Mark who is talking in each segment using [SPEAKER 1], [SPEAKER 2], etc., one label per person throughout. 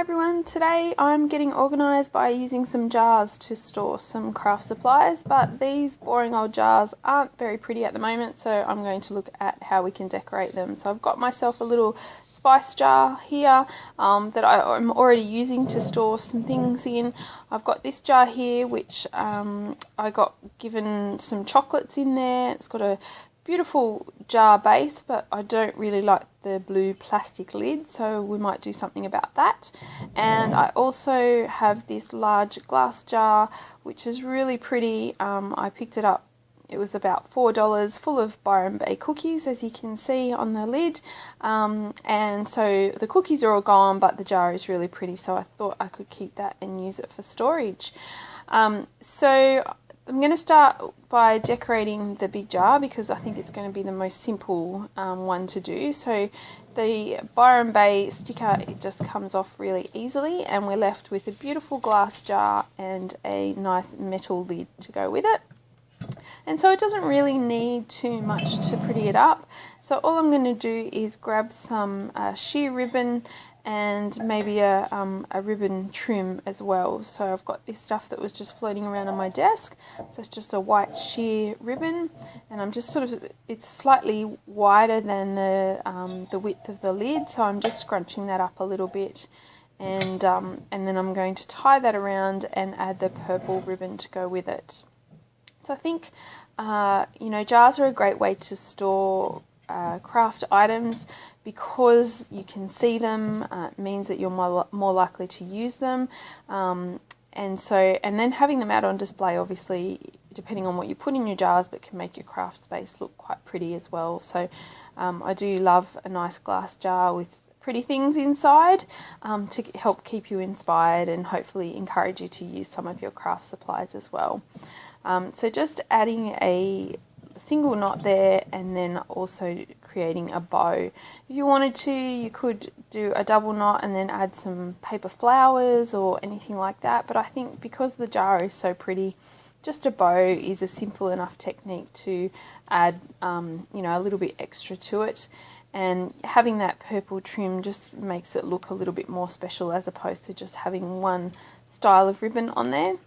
[SPEAKER 1] everyone, today I'm getting organised by using some jars to store some craft supplies, but these boring old jars aren't very pretty at the moment, so I'm going to look at how we can decorate them. So I've got myself a little spice jar here that I'm already using to store some things in. I've got this jar here which I got given some chocolates in there. It's got a beautiful jar base, but I don't really like the blue plastic lid, so we might do something about that. And I also have this large glass jar which is really pretty. I picked it up, it was about $4, full of Byron Bay cookies, as you can see on the lid. And so the cookies are all gone, but the jar is really pretty, so I thought I could keep that and use it for storage. So I'm going to start by decorating the big jar because I think it's going to be the most simple one to do. So the Byron Bay sticker, it just comes off really easily, and we're left with a beautiful glass jar and a nice metal lid to go with it. And so it doesn't really need too much to pretty it up. So all I'm going to do is grab some sheer ribbon and maybe a ribbon trim as well. So I've got this stuff that was just floating around on my desk. So it's just a white sheer ribbon, and I'm just it's slightly wider than the width of the lid, so I'm just scrunching that up a little bit, and then I'm going to tie that around and add the purple ribbon to go with it. So I think jars are a great way to store craft items because you can see them. It means that you're more likely to use them, and then having them out on display, obviously depending on what you put in your jars, but can make your craft space look quite pretty as well. So I do love a nice glass jar with pretty things inside to help keep you inspired and hopefully encourage you to use some of your craft supplies as well. So just adding a single knot there, and then also creating a bow. If you wanted to, you could do a double knot and then add some paper flowers or anything like that, but I think because the jar is so pretty, just a bow is a simple enough technique to add a little bit extra to it, and having that purple trim just makes it look a little bit more special as opposed to just having one style of ribbon on there.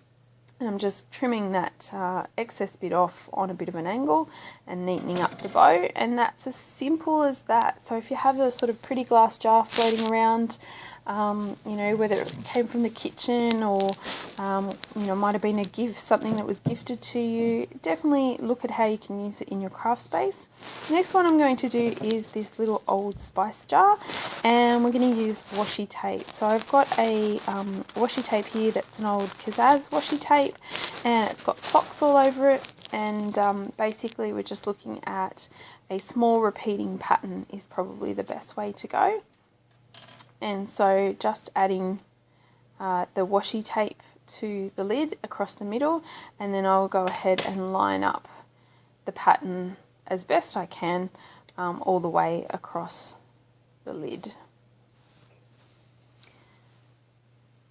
[SPEAKER 1] And I'm just trimming that excess bit off on a bit of an angle and neatening up the bow, and that's as simple as that. So if you have a sort of pretty glass jar floating around, whether it came from the kitchen or might have been a gift, something that was gifted to you, definitely look at how you can use it in your craft space. The next one I'm going to do is this little old spice jar, and we're going to use washi tape. So I've got a washi tape here that's an old Kazaz washi tape, and it's got clocks all over it, and basically we're just looking at a small repeating pattern is probably the best way to go. And so just adding the washi tape to the lid across the middle, and then I'll go ahead and line up the pattern as best I can all the way across the lid.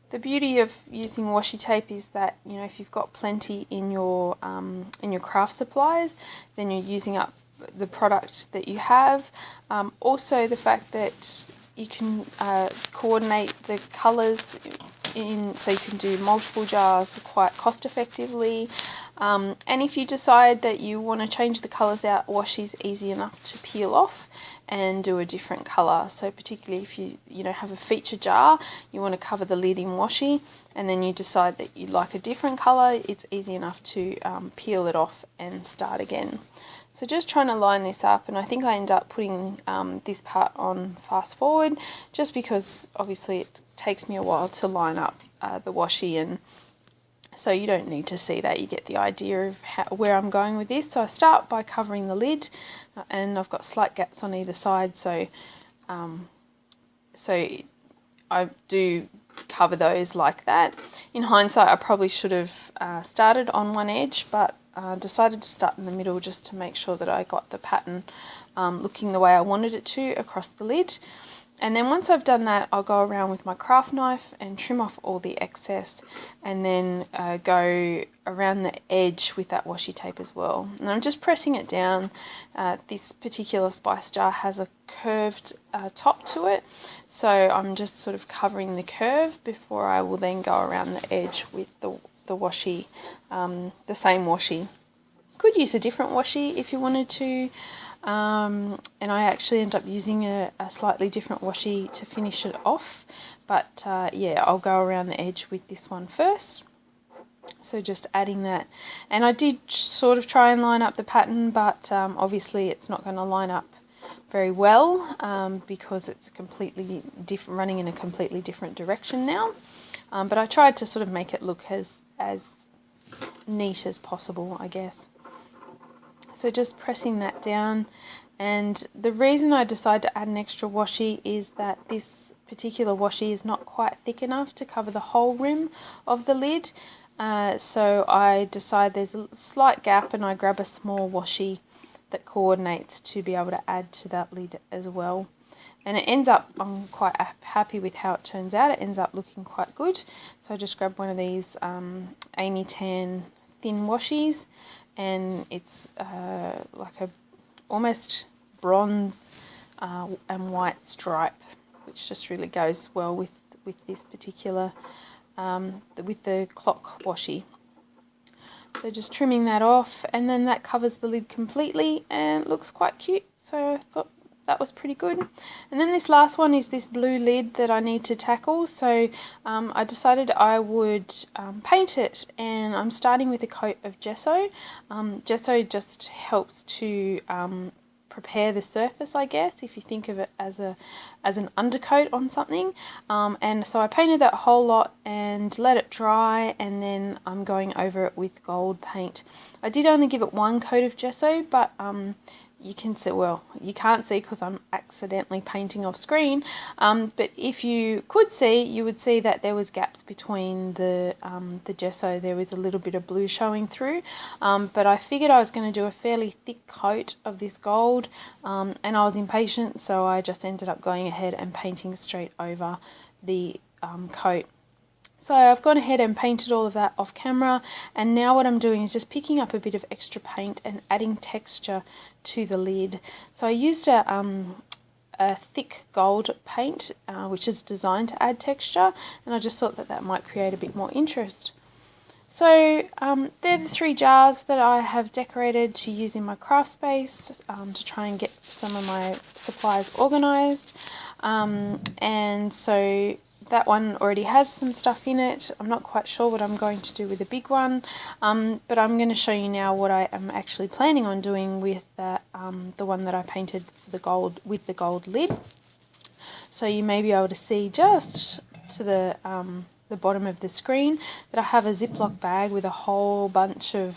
[SPEAKER 1] The beauty of using washi tape is that if you've got plenty in your craft supplies, then you're using up the product that you have. Also the fact that you can coordinate the colours so you can do multiple jars quite cost effectively. And if you decide that you want to change the colours out, washi is easy enough to peel off and do a different colour. So particularly if you have a feature jar, you want to cover the lid in washi, and then you decide that you like a different colour, it's easy enough to peel it off and start again. So just trying to line this up, and I think I end up putting this part on fast forward just because obviously it takes me a while to line up the washi, and so you don't need to see that, you get the idea of where I'm going with this. So I start by covering the lid, and I've got slight gaps on either side, so I do cover those like that. In hindsight, I probably should have started on one edge, but decided to start in the middle just to make sure that I got the pattern looking the way I wanted it to across the lid. And then once I've done that, I'll go around with my craft knife and trim off all the excess, and then go around the edge with that washi tape as well. And I'm just pressing it down. This particular spice jar has a curved top to it, So I'm just sort of covering the curve before I will then go around the edge with the washi, the same washi. Could use a different washi if you wanted to, and I actually end up using a slightly different washi to finish it off, but yeah, I'll go around the edge with this one first. So just adding that, and I did sort of try and line up the pattern, but obviously it's not going to line up very well because it's completely different, running in a completely different direction now. But I tried to sort of make it look as neat as possible, I guess. So just pressing that down, and the reason I decided to add an extra washi is that this particular washi is not quite thick enough to cover the whole rim of the lid. So I decide there's a slight gap, and I grab a small washi that coordinates to be able to add to that lid as well. And it ends up, I'm quite happy with how it turns out. It ends up looking quite good. So I just grab one of these Amy Tan thin washies, and it's like a almost bronze and white stripe, which just really goes well with this particular with the clock washi. So just trimming that off, and then that covers the lid completely and looks quite cute. So I thought that was pretty good. And then this last one is this blue lid that I need to tackle. So I decided I would paint it, and I'm starting with a coat of gesso. Gesso just helps to prepare the surface, I guess, if you think of it as an undercoat on something. And so I painted that whole lot and let it dry, and then I'm going over it with gold paint. I did only give it one coat of gesso, but you can see, well, you can't see because I'm accidentally painting off screen, but if you could see, you would see that there was gaps between the gesso. There was a little bit of blue showing through, but I figured I was going to do a fairly thick coat of this gold, and I was impatient, so I just ended up going ahead and painting straight over the coat. So I've gone ahead and painted all of that off camera, and now what I'm doing is just picking up a bit of extra paint and adding texture to the lid. So I used a thick gold paint, which is designed to add texture, and I just thought that might create a bit more interest. So they're the 3 jars that I have decorated to use in my craft space to try and get some of my supplies organised. And so that one already has some stuff in it. I'm not quite sure what I'm going to do with the big one, but I'm going to show you now what I am actually planning on doing with the one that I painted the gold with the gold lid. So you may be able to see just to the bottom of the screen that I have a Ziploc bag with a whole bunch of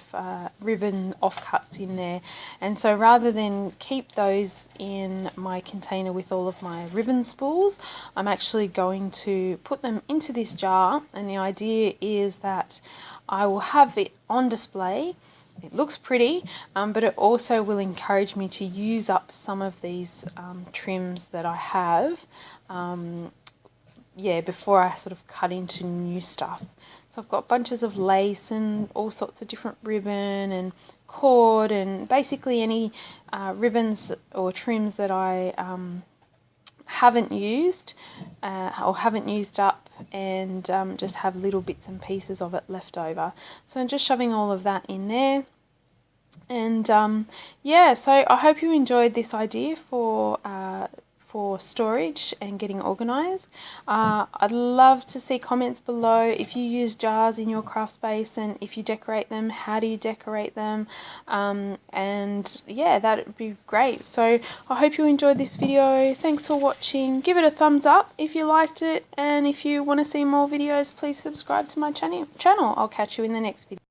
[SPEAKER 1] ribbon offcuts in there, and so rather than keep those in my container with all of my ribbon spools, I'm actually going to put them into this jar, and the idea is that I will have it on display. It looks pretty, but it also will encourage me to use up some of these trims that I have before I sort of cut into new stuff. So I've got bunches of lace and all sorts of different ribbon and cord, and basically any ribbons or trims that I haven't used or haven't used up, and just have little bits and pieces of it left over. So I'm just shoving all of that in there. And yeah, so I hope you enjoyed this idea for storage and getting organised. I'd love to see comments below if you use jars in your craft space, and if you decorate them, how do you decorate them, and yeah, that would be great. So I hope you enjoyed this video. Thanks for watching. Give it a thumbs up if you liked it, and if you want to see more videos, please subscribe to my channel. I'll catch you in the next video.